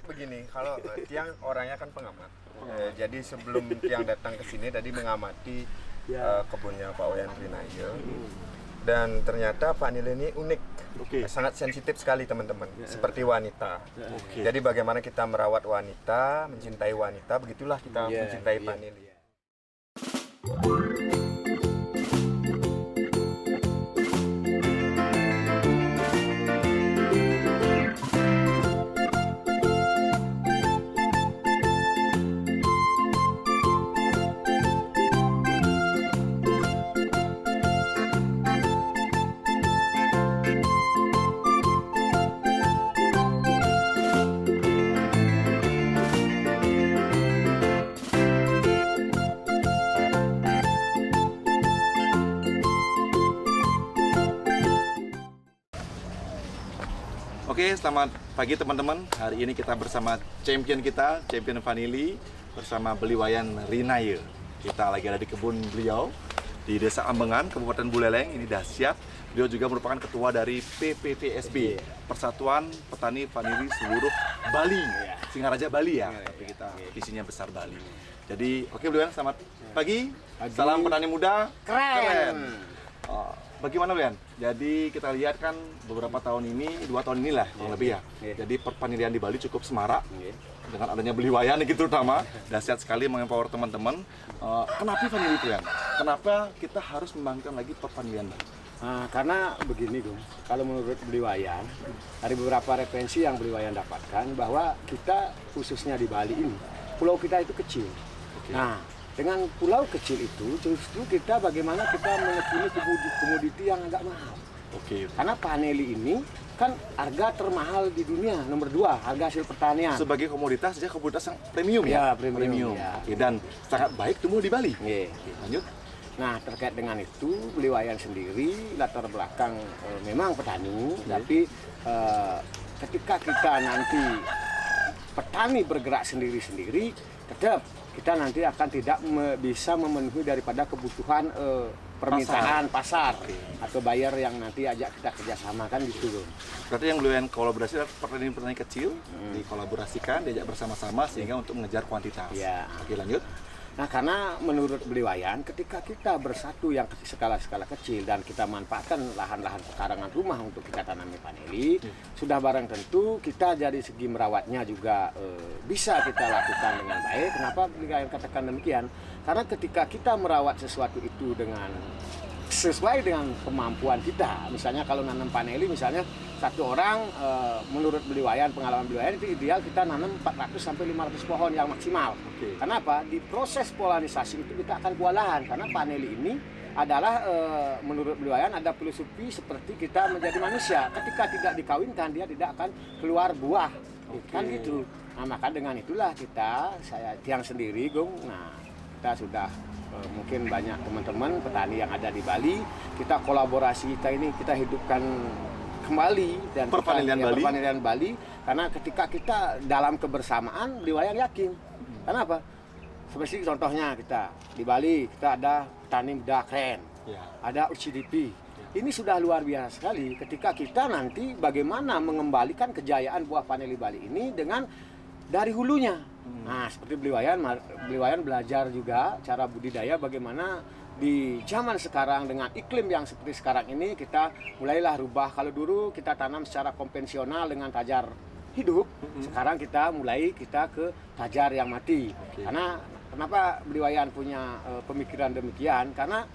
begini, kalau Tiang orangnya kan pengamat. Jadi sebelum Tiang datang ke sini tadi mengamati kebunnya Pak Wayan Rinaya. Dan ternyata vanili ini unik, sangat sensitif sekali teman-teman, seperti wanita. Jadi bagaimana kita merawat wanita, mencintai wanita, begitulah kita mencintai vanili. Oke, selamat pagi teman-teman. Hari ini kita bersama champion kita, champion vanili, bersama Beli Wayan Rinaya. Kita lagi ada di kebun beliau di Desa Ambengan, Kabupaten Buleleng. Ini dahsyat. Beliau juga merupakan ketua dari PPVSB, Persatuan Petani Vanili Seluruh Bali, Singaraja Bali ya. Tapi kita visinya besar Bali. Jadi, oke Beli Wayan, selamat pagi. Salam petani muda keren. Bagaimana Lian? Jadi kita lihat kan beberapa tahun ini, 2 tahun inilah kurang lebih ya. Jadi perpanilian di Bali cukup semarak dengan adanya Beli Wayan gitu terutama. Dahsyat sekali mengempower teman-teman. Kenapa vanili Lian? Kenapa kita harus membangkitkan lagi perpanilian Bali? Karena begini Gung, kalau menurut Beli Wayan, dari beberapa referensi yang Beli Wayan dapatkan bahwa kita khususnya di Bali ini, pulau kita itu kecil. Nah, dengan pulau kecil itu justru kita bagaimana kita menekuni komoditi yang agak mahal. Karena vanili ini kan harga termahal di dunia, nomor 2 harga hasil pertanian. Sebagai komoditas saja komoditas yang premium ya. Premium. Ya. Dan sangat baik tumbuh di Bali. Lanjut. Nah, terkait dengan itu Beli Wayan sendiri latar belakang memang petani, tapi ketika kita nanti petani bergerak sendiri-sendiri, tetap kita nanti akan tidak bisa memenuhi daripada kebutuhan permintaan pasar atau buyer yang nanti ajak kita kerjasama kan gitu loh. Berarti yang Beli Wayan kolaborasi adalah petani-petani kecil dikolaborasikan, diajak bersama-sama sehingga untuk mengejar kuantitas. Oke, lanjut. Nah, karena menurut Beli Wayan, ketika kita bersatu yang skala-skala kecil dan kita manfaatkan lahan-lahan pekarangan rumah untuk kita tanami vanili, sudah barang tentu kita dari segi merawatnya juga bisa kita lakukan dengan baik. Kenapa Beli Wayan katakan demikian? Karena ketika kita merawat sesuatu itu dengan sesuai dengan kemampuan kita, misalnya kalau nanam vanili, misalnya satu orang menurut Beli Wayan, pengalaman Beli Wayan itu ideal kita nanam 400 sampai 500 pohon yang maksimal. Kenapa? Di proses polarisasi itu kita akan kewalahan karena vanili ini adalah menurut Beli Wayan ada filosofi seperti kita menjadi manusia. Ketika tidak dikawinkan dia tidak akan keluar buah. Kan gitu. Nah, maka dengan itulah saya Tiang sendiri Gung. Nah, kita sudah mungkin banyak teman-teman petani yang ada di Bali, kita kolaborasi kita hidupkan kembali dan perpanilian Bali karena ketika kita dalam kebersamaan Beli Wayan yakin. Kenapa? Seperti contohnya kita di Bali kita ada petani muda keren, ada UCDP. Ini sudah luar biasa sekali ketika kita nanti bagaimana mengembalikan kejayaan buah vanili Bali ini dengan dari hulunya. Nah, seperti Beli Wayan belajar juga cara budidaya bagaimana di zaman sekarang dengan iklim yang seperti sekarang ini kita mulailah rubah. Kalau dulu kita tanam secara konvensional dengan tajar hidup, sekarang kita ke tajar yang mati. Karena kenapa Beli Wayan punya pemikiran demikian? Karena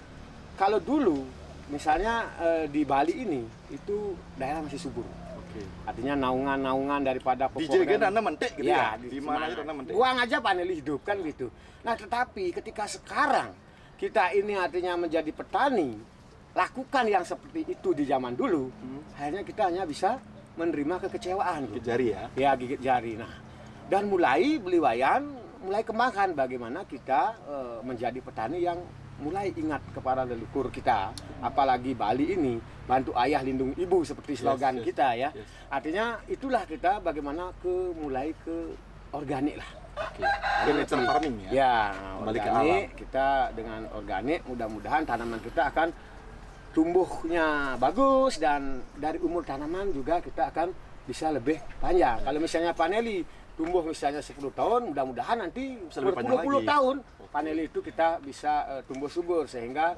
kalau dulu misalnya di Bali ini itu daerah masih subur. Artinya naungan-naungan daripada pepohonan. Dijaga tanam mentek gitu ya? Di mana aja tanam mentek? Buang aja vanili hidup kan gitu. Nah, tetapi ketika sekarang kita ini artinya menjadi petani, lakukan yang seperti itu di zaman dulu, akhirnya kita hanya bisa menerima kekecewaan. Gigit jari ya? Ya, gigit jari. Nah, dan mulai Beli Wayan mulai kembangkan bagaimana kita menjadi petani yang mulai ingat kepada leluhur kita, apalagi Bali ini bantu ayah lindungi ibu seperti slogan kita ya. Artinya itulah kita bagaimana mulai ke organik lah. Natural farming ya. Ya, organik kita dengan organik mudah-mudahan tanaman kita akan tumbuhnya bagus dan dari umur tanaman juga kita akan bisa lebih panjang. Kalau misalnya paneli tumbuh misalnya 10 tahun, mudah-mudahan nanti lebih panjang berpuluh-puluh lagi. tahun paneli itu kita bisa tumbuh subur sehingga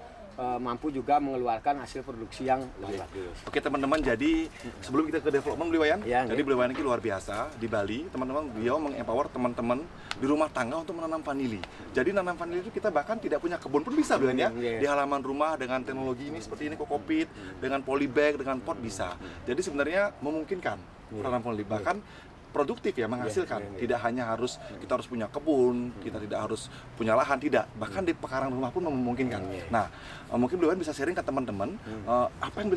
mampu juga mengeluarkan hasil produksi yang lebih bagus. Oke teman-teman, jadi sebelum kita ke development Beliwayan, Ya, jadi Beliwayan ini luar biasa di Bali, teman-teman. Beliau mengempower teman-teman di rumah tangga untuk menanam vanili. Jadi nanam vanili itu kita bahkan tidak punya kebun pun bisa Beliwayan ya, di halaman rumah dengan teknologi ini seperti ini, kokopit, dengan polybag, dengan pot bisa. Jadi sebenarnya memungkinkan menanam vanili, bahkan produktif ya, menghasilkan. Tidak hanya harus kita harus punya kebun, kita tidak harus punya lahan, tidak. Bahkan di pekarangan rumah pun memungkinkan. Nah, mungkin Beliwayan bisa sharing ke teman-teman apa yang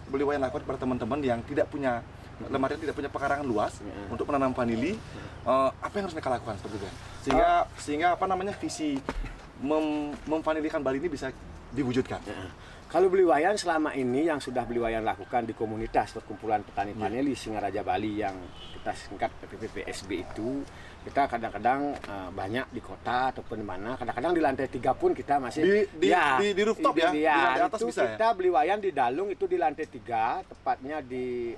Beliwayan lakukan kepada teman-teman yang tidak punya lemari, tidak punya pekarangan luas untuk menanam vanili. Apa yang harus mereka lakukan seperti itu? Sehingga apa namanya visi memvanilikan Bali ini bisa diwujudkan. Kalau Beliwayan selama ini yang sudah Beliwayan lakukan di komunitas perkumpulan petani vanili Singaraja Bali yang kita singkat PPPSB itu, kita kadang-kadang banyak di kota ataupun di mana, kadang-kadang di lantai 3 pun kita masih di rooftop ya, di atas itu bisa kita Beliwayan di Dalung itu di lantai 3, tepatnya di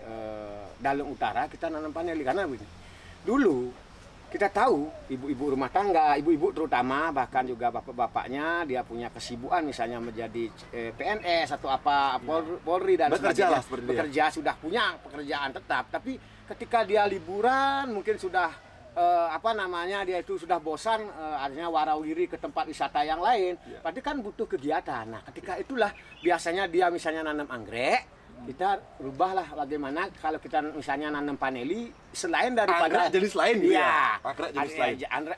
Dalung Utara kita nanam vanili karena begini. Dulu kita tahu ibu-ibu rumah tangga, ibu-ibu terutama, bahkan juga bapak-bapaknya dia punya kesibukan misalnya menjadi PNS atau apa, Polri dan bekerja sebagainya. Bekerja sudah punya pekerjaan tetap, tapi ketika dia liburan mungkin sudah dia itu sudah bosan, artinya warawiri ke tempat wisata yang lain. Berarti kan butuh kegiatan. Nah, ketika itulah biasanya dia misalnya nanam anggrek, kita rubahlah bagaimana kalau kita misalnya nanam vanili selain daripada anggrek jenis lain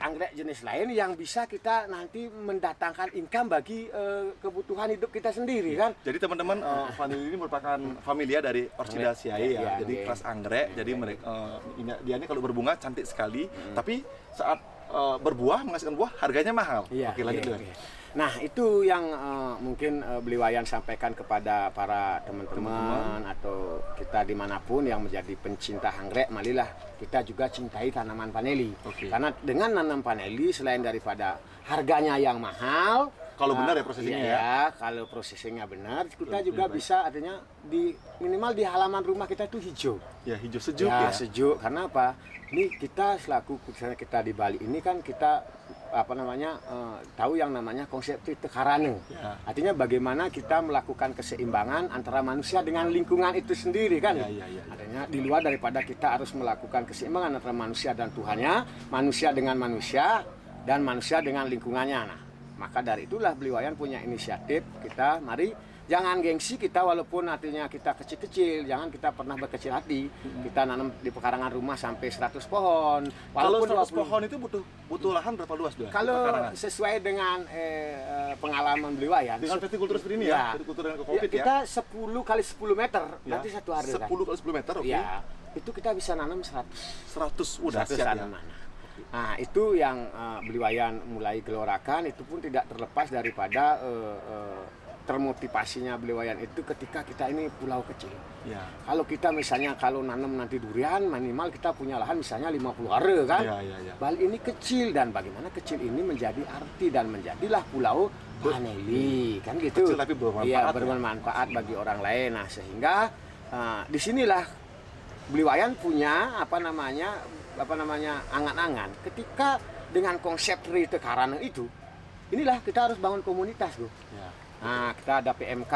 anggrek jenis lain yang bisa kita nanti mendatangkan income bagi kebutuhan hidup kita sendiri kan. Jadi teman-teman, vanili ini merupakan familia dari Orchidaceae ya. Jadi kelas anggrek. Jadi mereka dia ini kalau berbunga cantik sekali, tapi saat berbuah menghasilkan buah harganya mahal. Oke, lanjut dulu. Nah, itu yang mungkin Beliwayan sampaikan kepada para teman-teman atau kita dimanapun yang menjadi pencinta anggrek, marilah kita juga cintai tanaman vanili. Karena dengan nanam vanili selain daripada harganya yang mahal, kalau benar ya prosesingnya kalau prosesingnya benar, kita juga bisa artinya minimal di halaman rumah kita itu hijau. Ya, hijau sejuk ya. Sejuk. Karena apa? Ini kita selaku misalnya kita di Bali ini kan kita tahu yang namanya konsep tekarane. Artinya bagaimana kita melakukan keseimbangan antara manusia dengan lingkungan itu sendiri kan. Artinya di luar daripada kita harus melakukan keseimbangan antara manusia dan Tuhannya, manusia dengan manusia dan manusia dengan lingkungannya. Nah, maka dari itulah Beliwayan punya inisiatif, kita mari jangan gengsi kita walaupun artinya kita kecil-kecil, jangan kita pernah berkecil hati. Kita nanam di pekarangan rumah sampai 100 pohon. Kalau 100 pohon itu butuh lahan berapa luas doang? Kalau sesuai dengan pengalaman Beliwayan dengan vitikultur seperti ini ya, vitikultur dengan kokopit ya. Kita 10 kali 10 meter nanti satu hari 10 kali 10 meter, oke. Ya, itu kita bisa nanam 100 udah 100 siap tanaman. Nah, itu yang Beliwayan mulai gelorakan, itu pun tidak terlepas daripada termotivasinya Beliwayan itu ketika kita ini pulau kecil. Kalau kita misalnya nanam nanti durian, minimal kita punya lahan misalnya 50 are kan. Bali ini kecil dan bagaimana kecil ini menjadi arti dan menjadilah pulau vanili kan gitu. Kecil tapi bermanfaat. Bermanfaat bagi orang lain. Nah, sehingga disinilah Beliwayan punya angan-angan ketika dengan konsep Tekarane itu. Inilah kita harus bangun komunitas, Bro. Nah, kita ada PMK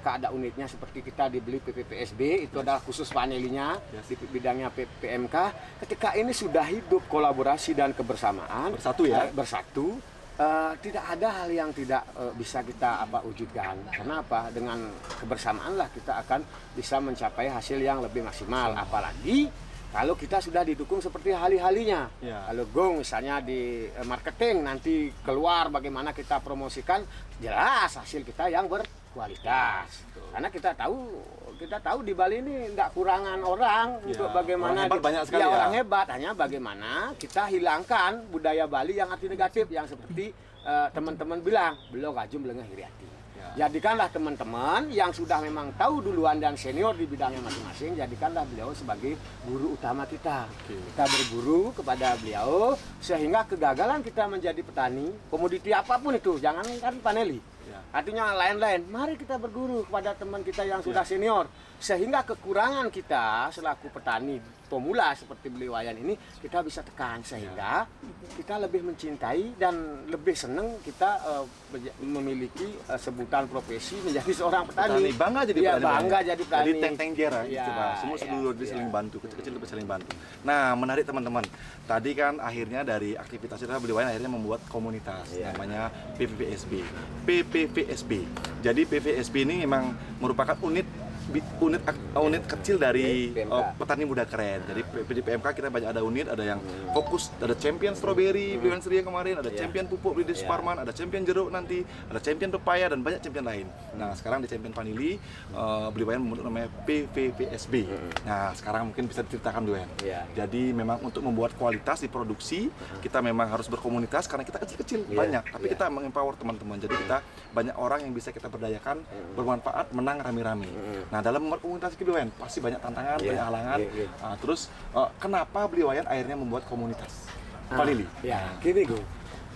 ada unitnya seperti kita dibeli PPPSB, itu adalah khusus vanilinya di bidangnya PMK. Ketika ini sudah hidup kolaborasi dan kebersamaan, bersatu, tidak ada hal yang tidak bisa kita wujudkan. Karena apa? Dengan kebersamaan lah kita akan bisa mencapai hasil yang lebih maksimal. Apalagi kalau kita sudah didukung seperti hali-halinya. Kalau Gong misalnya di marketing nanti keluar bagaimana kita promosikan, jelas hasil kita yang berkualitas. Karena kita tahu di Bali ini tidak kurangan orang untuk bagaimana orang hebat, hanya bagaimana kita hilangkan budaya Bali yang arti negatif yang seperti teman-teman bilang, belum kajum belengah hiriati. Jadikanlah teman-teman yang sudah memang tahu duluan dan senior di bidangnya masing-masing, jadikanlah beliau sebagai guru utama kita. Kita berguru kepada beliau sehingga kegagalan kita menjadi petani, komoditi apapun itu, jangan kan vanili. Ya. Artinya lain-lain. Mari kita berguru kepada teman kita yang sudah senior, sehingga kekurangan kita selaku petani pemula seperti Beliwayan ini kita bisa tekan, sehingga kita lebih mencintai dan lebih senang kita memiliki sebutan profesi menjadi seorang petani. Bangga jadi Iya, petani. bangga jadi petani. Jadi teng-teng jera Iya, gitu, Pak. Semua iya, sedulur dia iya. saling bantu, kecil-kecil itu saling bantu. Nah, menarik teman-teman. Tadi kan akhirnya dari aktivitas kita Beliwayan akhirnya membuat komunitas namanya PPVSB. PPVSB. Jadi PPVSB ini memang merupakan unit kecil dari PMK. petani muda keren. Jadi di PMK kita banyak ada unit, ada yang fokus, ada champion strawberry, Beliwayan Seria kemarin, ada champion pupuk Beli Suparman, ada champion jeruk nanti, ada champion pepaya dan banyak champion lain. Nah, sekarang di champion vanili Beliwayan membentuk namanya PVVSB. Nah, sekarang mungkin bisa diceritakan Beliwayan. Jadi memang untuk membuat kualitas di produksi, kita memang harus berkomunitas karena kita kecil-kecil banyak, tapi kita mengempower teman-teman. Jadi kita banyak orang yang bisa kita berdayakan, bermanfaat, menang rame-rame. Nah, dalam membuat komunitas Beliwayan pasti banyak tantangan, banyak halangan. Nah, terus kenapa Beliwayan akhirnya membuat komunitas vanili? Ya, gini Gu.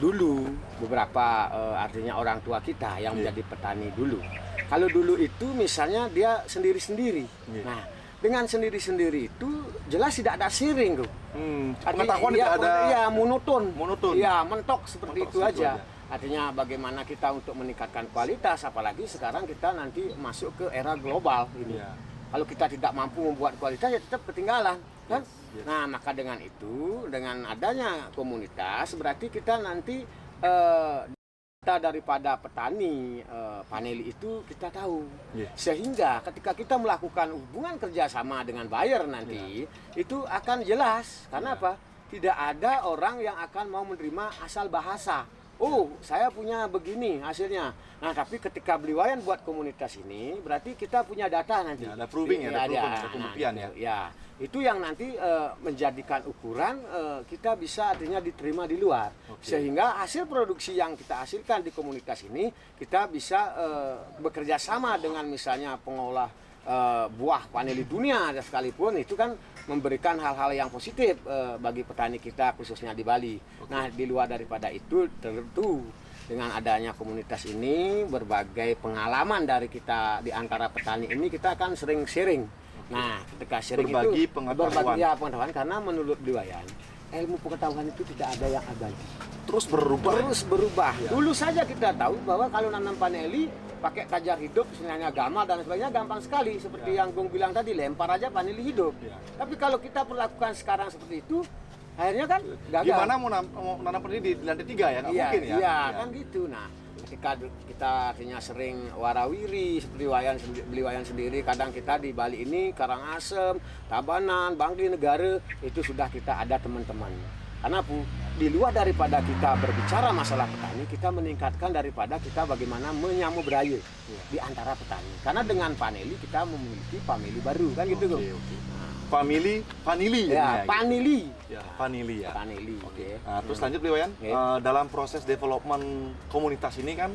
Dulu beberapa artinya orang tua kita yang menjadi petani dulu. Kalau dulu itu misalnya dia sendiri-sendiri. Nah, dengan sendiri-sendiri itu jelas tidak ada sharing Gu. Pengetahuan tidak ada. Iya, monoton. Iya, mentok seperti itu aja. Artinya bagaimana kita untuk meningkatkan kualitas, apalagi sekarang kita nanti masuk ke era global ini. Kalau kita tidak mampu membuat kualitas ya tetap ketinggalan, kan? Nah, maka dengan itu, dengan adanya komunitas, berarti kita nanti kita daripada petani vanili itu kita tahu. Sehingga ketika kita melakukan hubungan kerjasama dengan buyer nanti, itu akan jelas. Karena apa? Tidak ada orang yang akan mau menerima asal bahasa. Oh, saya punya begini hasilnya. Nah, tapi ketika Beliwayan buat komunitas ini, berarti kita punya data nanti. Ada proving ada pembuktian Ya, itu yang nanti menjadikan ukuran kita bisa artinya diterima di luar. Sehingga hasil produksi yang kita hasilkan di komunitas ini, kita bisa bekerja sama dengan misalnya pengolah buah vanili dunia sekalipun, itu kan memberikan hal-hal yang positif bagi petani kita khususnya di Bali. Nah, di luar daripada itu tentu dengan adanya komunitas ini, berbagai pengalaman dari kita di antara petani ini kita akan sering sharing. Nah, ketika sharing berbagi itu pengetahuan karena menurut Beliwayan ilmu pengetahuan itu tidak ada yang abadi. Terus berubah. Dulu saja kita tahu bahwa kalau nanam vanili pakai kajar hidup, misalnya gamal dan sebagainya gampang sekali. Seperti yang Gung bilang tadi, lempar aja vanili hidup. Tapi kalau kita perlakukan sekarang seperti itu, akhirnya kan gagal. Gimana mau nanam vanili di lantai 3 ya? Nggak mungkin ya? Iya, kan gitu. Nah, ketika kita artinya sering warawiri seperti Beliwayan sendiri, kadang kita di Bali ini Karangasem, Tabanan, Bangli Negara, itu sudah kita ada teman-teman. Karena di luar daripada kita berbicara masalah petani, kita meningkatkan daripada kita bagaimana menyambung beraya di antara petani. Karena dengan vanili kita memiliki famili baru, kan gitu Gung. Vanili Ya, vanili. Vanili ya. Vanili. Nah, terus lanjut Beliwayan, dalam proses development komunitas ini kan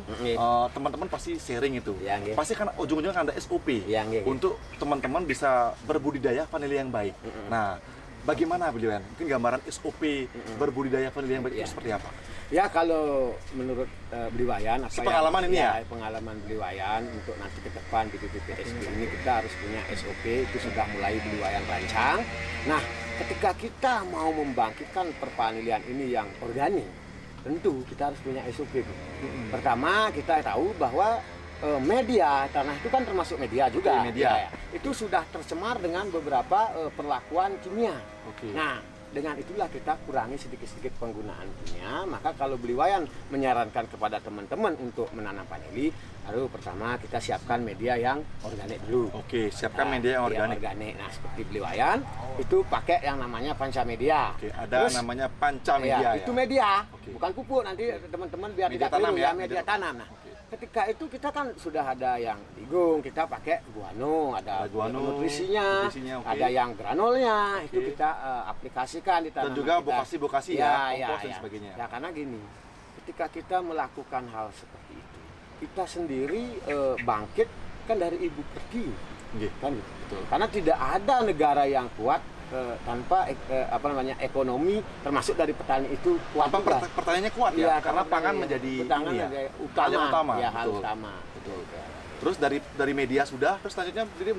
teman-teman pasti sharing itu. Pasti kan ujung-ujungnya kan ada SOP untuk teman-teman bisa berbudidaya vanili yang baik. Nah, bagaimana Beliwayan? Mungkin gambaran SOP berbudidaya vanili yang baik itu seperti apa? Ya, kalau menurut Beliwayan, pengalaman ini ya? Pengalaman Beliwayan untuk nanti ke depan di PPVSB ini kita harus punya SOP, itu sudah mulai Beliwayan rancang. Nah, ketika kita mau membangkitkan pervanilian ini yang organik, tentu kita harus punya SOP. Pertama, kita tahu bahwa media tanah itu kan termasuk media juga. Itu sudah tercemar dengan beberapa perlakuan kimia. Nah, dengan itulah kita kurangi sedikit-sedikit penggunaan kimia. Maka kalau Beliwayan menyarankan kepada teman-teman untuk menanam vanili, lalu pertama kita siapkan media yang organik dulu. Siapkan media yang organik. Nah, seperti Beliwayan itu pakai yang namanya pancamedia. Ada namanya pancamedia. Itu media, bukan pupuk. Nanti teman-teman biar media tidak tanam keliru media tanam. Nah, ketika itu kita kan sudah ada yang digung, kita pakai guano, ada nutrisinya, ada yang granulnya, itu kita aplikasikan di tanaman. Dan juga bokasi-bokasi kompos dan sebagainya. Ya, karena gini, ketika kita melakukan hal seperti itu, kita sendiri bangkit kan dari ibu pergi, kan gitu. Karena tidak ada negara yang kuat ekonomi termasuk dari petani itu kuat. Pertanyaannya kuat ya, karena pangan menjadi ini ya, hal yang utama. Ya, hal betul. utama. Betul. Terus dari media sudah, terus selanjutnya jadi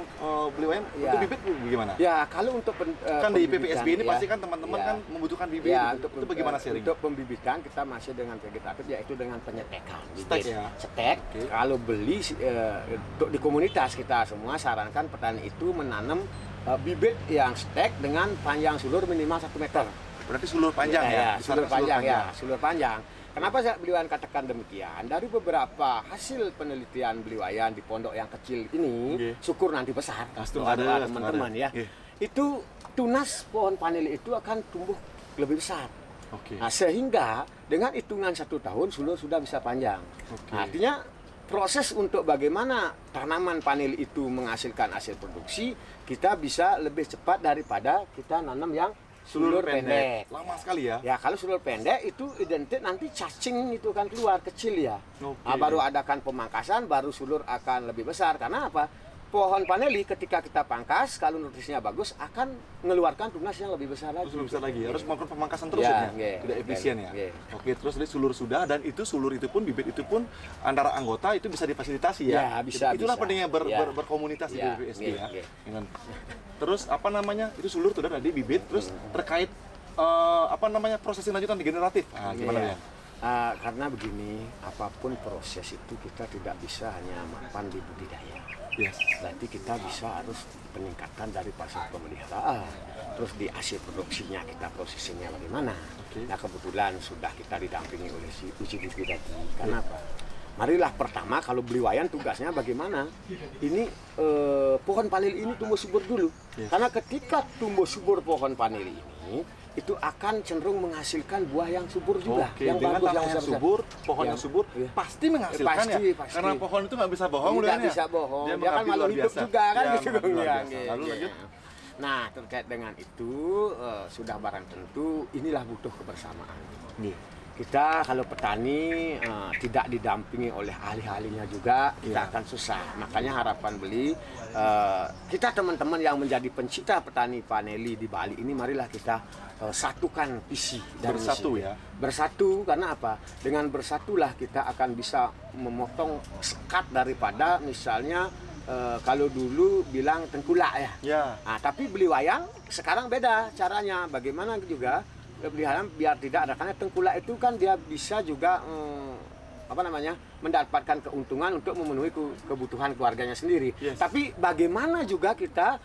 beli wayan Ya. untuk bibit bagaimana? Ya, kalau untuk Kan di PPSB ini pembibitan, pasti kan teman-teman kan membutuhkan bibit. Ya, itu bagaimana sharing? Untuk pembibitan kita masih dengan vegetatif, yaitu dengan penyetekan. Stek ya? Stek. Oke. Kalau beli untuk di komunitas kita semua sarankan petani itu menanam bibit yang stek dengan panjang sulur minimal 1 meter. Berarti sulur panjang ya? Sulur panjang ya, sulur panjang. Kenapa beliauan katakan demikian? Dari beberapa hasil penelitian beliauan di pondok yang kecil ini, syukur nanti besar. Ada teman-teman ya. Okay. Itu tunas pohon vanili itu akan tumbuh lebih besar. Oke. Nah, sehingga dengan hitungan 1 tahun sulur sudah bisa panjang. Oke. Nah, artinya proses untuk bagaimana tanaman vanili itu menghasilkan hasil produksi, kita bisa lebih cepat daripada kita nanam yang sulur pendek. Lama sekali ya? Ya, kalau sulur pendek itu identik nanti cacing itu kan keluar kecil ya. Oke. Nah, baru adakan pemangkasan, baru sulur akan lebih besar. Karena apa? Pohon vanili ketika kita pangkas, kalau nutrisinya bagus, akan mengeluarkan tunas yang lebih besar lagi. Terus lebih besar lagi. Harus melakukan pemangkasan terus Ya, ya? Tidak efisien ya? ya. Oke, terus tadi sulur sudah, dan itu sulur itu pun, bibit itu pun antara anggota itu bisa difasilitasi ya? Ya, bisa. Itulah bisa. pentingnya Ya. berkomunitas di Ya, BPSD ya, ya. ya. Dengan- Terus apa namanya? Itu sulur sudah tadi bibit, terus terkait proses lanjutan degeneratif. Nah, gimana Iya. ya? Karena begini, apapun proses itu kita tidak bisa hanya mapan di budidaya. Yes. Berarti kita bisa harus peningkatan dari proses pemeliharaan, terus di hasil produksinya kita prosesinya bagaimana. Oke. Nah, kebetulan sudah kita didampingi oleh si Uci Bibi tadi. Karena apa? Marilah pertama kalau beli wayan tugasnya bagaimana ini pohon vanili ini tumbuh subur dulu. Yes. Karena ketika tumbuh subur pohon vanili ini itu akan cenderung menghasilkan buah yang subur juga, Oke, yang dengan bagus, tanah yang besar-besar. subur, pohon Yang- yang subur, iya. pasti menghasilkan Pasti, ya? pasti. Karena pohon itu nggak bisa bohong, Tidak Lurian, ya? bisa bohong. Dia kan mengabdi malu luar hidup biasa. juga kan Ya, gitu. mengabdi luar Ya, biasa. Lalu ya. lanjut. Nah, terkait dengan itu sudah barang tentu inilah butuh kebersamaan. Nih. Kita kalau petani tidak didampingi oleh ahli-ahlinya juga, kita akan susah. Makanya harapan beli kita teman-teman yang menjadi pencipta petani vanili di Bali ini, marilah kita satukan visi dan Bersatu misi. ya. Bersatu karena apa? Dengan bersatulah kita akan bisa memotong sekat daripada misalnya kalau dulu bilang tengkulak ya. Ya. Nah, tapi beli wayang sekarang beda caranya. Bagaimana juga beli wayang biar tidak ada, karena tengkulak itu kan dia bisa juga mendapatkan keuntungan untuk memenuhi kebutuhan keluarganya sendiri. Yes. Tapi bagaimana juga kita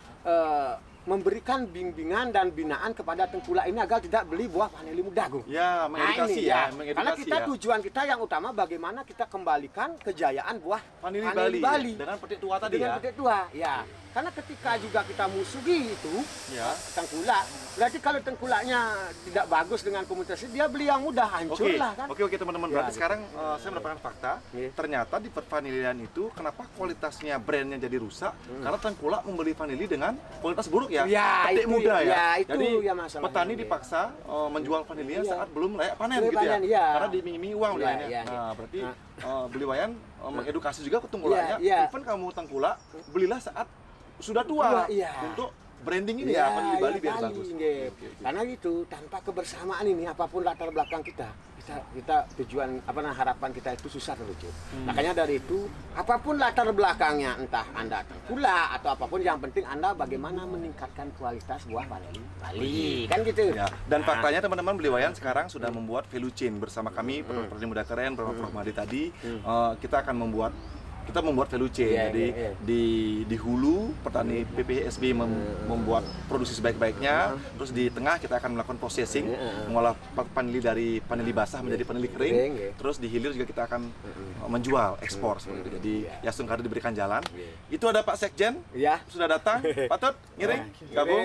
memberikan bimbingan dan binaan kepada tengkulak ini agar tidak beli buah vanili muda, Gung. Ya, mengedukasi Nah, ini ya, ya. Karena kita tujuan kita yang utama bagaimana kita kembalikan kejayaan buah vanili Bali. Dengan petik tua tadi dengan ya. petik tua, ya. Karena ketika juga kita musuhi itu Ya. tengkulak, berarti kalau tengkulaknya tidak bagus dengan komunitas dia beli yang mudah, hancur Oke, lah kan. oke teman-teman. Ya, Berarti gitu. sekarang saya mendapatkan fakta. Iya. Ternyata di pervanilian itu kenapa kualitasnya brandnya jadi rusak? Karena tengkulak membeli vanili dengan kualitas buruk ya. Ya, Petik itu- muda ya. ya, itu Jadi ya masalahnya. petani Iya. dipaksa menjual vanilinya Iya. saat belum layak panen Belum gitu ya. panen, iya. Karena diiming-imingi uang Iya, beliannya. iya, Nah, iya. berarti Nah. beli wayan mengedukasi juga ke tengkulaknya. Iya, iya. Even kamu tengkulak, belilah saat sudah tua Iya. untuk branding ini ya, vanili Bali biar kali, bagus. nggih. Oke, oke. Karena itu tanpa kebersamaan ini apapun latar belakang kita tujuan harapan kita itu susah terwujud. Makanya dari itu apapun latar belakangnya, entah Anda tengkulak atau apapun, yang penting Anda bagaimana meningkatkan kualitas buah vanili Bali. Kan gitu. Ya, dan Nah, faktanya teman-teman Beli Wayan sekarang sudah membuat value chain bersama kami, Petani Muda Keren, Prof. Mahdi tadi. Kita akan membuat value chain. Iya, Jadi iya, iya. di hulu petani PPSB membuat produksi sebaik-baiknya, terus di tengah kita akan melakukan processing, mengolah vanili dari vanili basah menjadi vanili kering, Kering, iya. terus di hilir juga kita akan menjual ekspor seperti itu. Jadi Iya. Yasung Kadir diberikan jalan. Iya. Itu ada Pak Sekjen Ya. sudah datang, Pak Tut ngiring, gabung.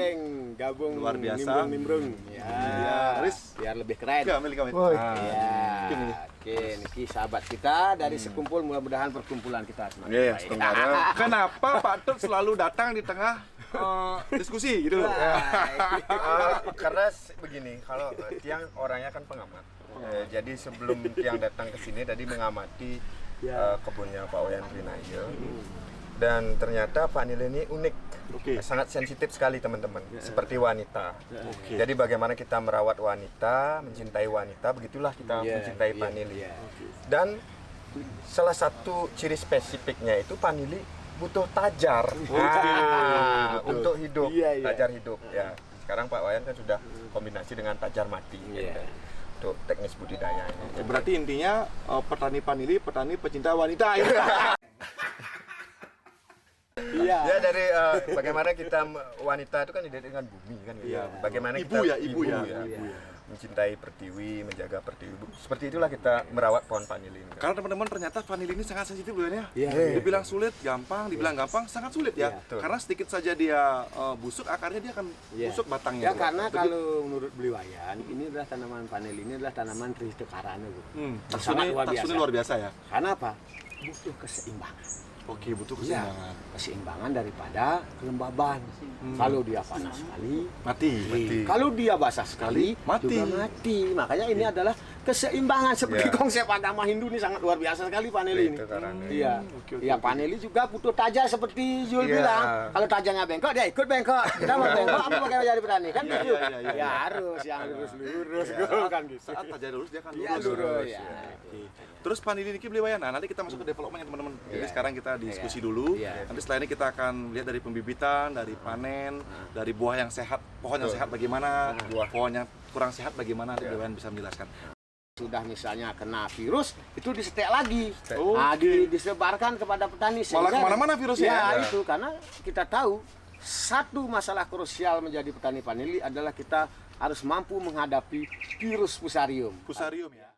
Gabung Luar biasa. nimbrung. Ya, Riz. Biar lebih keren. Kamil. Ya, Mungkin ini. oke, niki sahabat kita dari sekumpul, mudah-mudahan perkumpulan kita semakin Iya, baik. Kenapa Pak Tut selalu datang di tengah diskusi gitu loh? Karena begini, kalau Tiang orangnya kan pengamat. Jadi sebelum Tiang datang ke sini tadi mengamati kebunnya Pak Wayan Rinaye. Dan ternyata vanili ini unik. Oke. sangat sensitif sekali teman-teman, seperti wanita. Oke. Jadi bagaimana kita merawat wanita, mencintai wanita, begitulah kita mencintai vanili. Dan salah satu ciri spesifiknya itu vanili butuh tajar untuk hidup, tajar hidup. Ya, sekarang Pak Wayan kan sudah kombinasi dengan tajar mati untuk teknis budidayanya. Berarti intinya petani vanili, petani pecinta wanita. Iya. Ya dari bagaimana kita wanita itu kan identik dengan bumi kan gitu. Bagaimana Ibu kita ibu ya. mencintai pertiwi, menjaga pertiwi. Seperti itulah kita merawat pohon vanili ini. Karena teman-teman ternyata vanili ini sangat sensitif loh ya. Iya. Dibilang sulit, gampang, dibilang gampang, sangat sulit ya. Betul. Karena sedikit saja dia busuk, akarnya dia akan busuk batangnya. Ya karena kalau menurut Beli Wayan, ini adalah tanaman vanili, ini adalah tanaman tristokarana, Bu. Teksturnya luar biasa ya. Karena apa? Butuh keseimbangan. Oke, butuh Iya, keseimbangan. keseimbangan daripada kelembaban. Kalau dia panas sekali, Mati. kalau dia basah sekali, Mati. juga mati. Makanya ini adalah keseimbangan seperti konsep agama Hindu ini sangat luar biasa sekali vanili ini. Itu karena Iya, iya vanili juga butuh tajar seperti Zul bilang. Kalau tajarnya bengkok, dia ikut bengkok. Kita mau bengkok, apa bagaimana jadi petani kan gitu. Ya harus yang lurus-lurus kan gitu. Saat tajar lurus dia akan Iya lurus. lurus. Ya. Oke. Terus vanili ini Beli Wayan. Nah, nanti kita masuk ke development ya teman-teman. Jadi sekarang kita diskusi dulu. Nanti setelah ini kita akan lihat dari pembibitan, dari panen, dari buah yang sehat, pohon yang sehat bagaimana, pohon yang kurang sehat bagaimana. Beli Wayan bisa menjelaskan. Sudah misalnya kena virus, itu disetek lagi. Oh, Nah, disebarkan kepada petani. Malah kemana-mana virusnya. Ya, itu karena kita tahu satu masalah krusial menjadi petani vanili adalah kita harus mampu menghadapi virus fusarium. Fusarium ya.